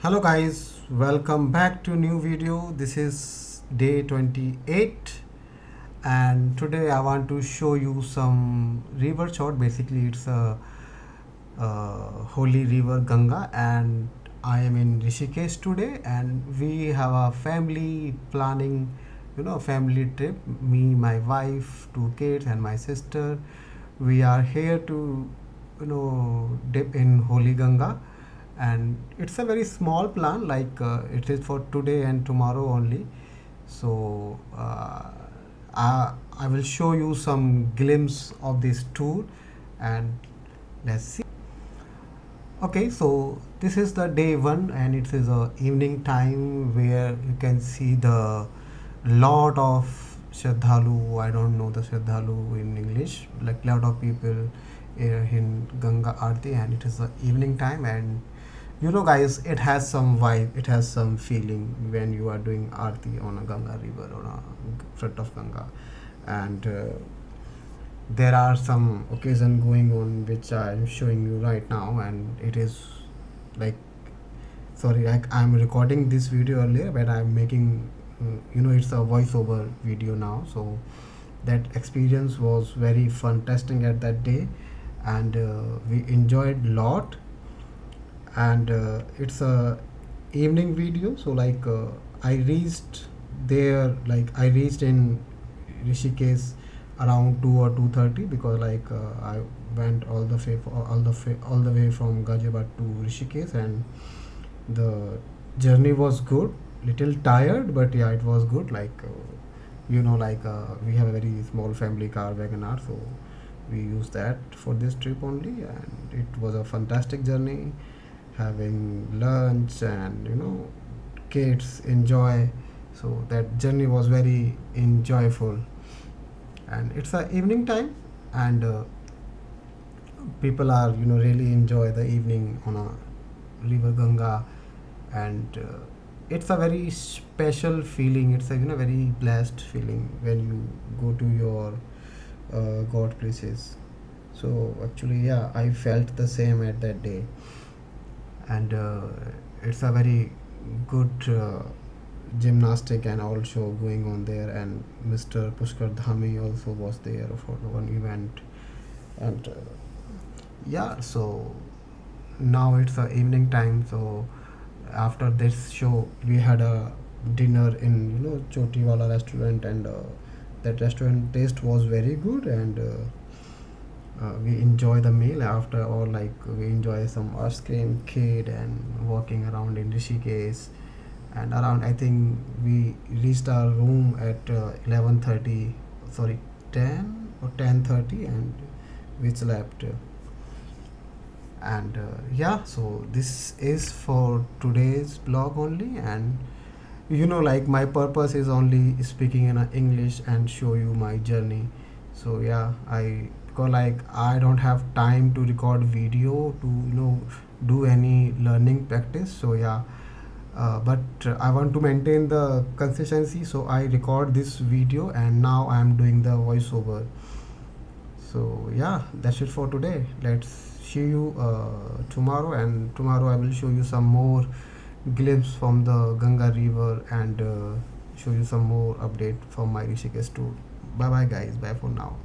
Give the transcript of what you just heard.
Hello guys, welcome back to new video. This is day 28 and today I want to show you some river shot. Basically it's holy river Ganga, and I am in Rishikesh today, and we have a family planning, family trip. Me, my wife, two kids and my sister. We are here to dip in holy Ganga, and it's a very small plan, like it is for today and tomorrow only. So I will show you some glimpse of this tour, and let's see. Okay, so this is the day one, and it is a evening time where you can see the lot of Shraddhalu. I don't know the Shraddhalu in English. Like lot of people in Ganga Aarti, and it is the evening time, and guys, it has some vibe. It has some feeling when you are doing Aarti on a Ganga river, on a front of Ganga, and there are some occasion going on which I'm showing you right now, and it is like, sorry, like I'm recording this video earlier, but I'm making it's a voiceover video now. So that experience was very fun testing at that day, and we enjoyed lot. And it's a evening video, so like I reached there, like I reached in Rishikesh around 2 or 2:30, because like I went all the way from Ghaziabad to Rishikesh, and the journey was good, little tired, but yeah, it was good. Like we have a very small family car, Wagoner, so we used that for this trip only, and it was a fantastic journey, having lunch and kids enjoy. So that journey was very enjoyable, and it's a evening time, and people are really enjoy the evening on a river Ganga, and it's a very special feeling. It's a very blessed feeling when you go to your god places. So actually, yeah, I felt the same at that day, and it's a very good gymnastic and all show going on there, and Mr. Pushkar Dhami also was there for one event, and yeah, so now it's a evening time. So after this show we had a dinner in Choti Wala restaurant, and that restaurant taste was very good, and we enjoy the meal. After all, like we enjoy some ice cream, kid, and walking around in Rishikesh, and around, I think we reached our room at 11:30, sorry, 10 or 10:30, and we slept. And yeah, so this is for today's blog only, and like my purpose is only speaking in English and show you my journey. So yeah, I, because like I don't have time to record video to do any learning practice. So yeah, but I want to maintain the consistency, so I record this video, and now I am doing the voiceover. So yeah, that's it for today. Let's see you tomorrow, and tomorrow I will show you some more glimpse from the Ganga river, and show you some more update from my Rishikesh tour. Bye bye guys, bye for now.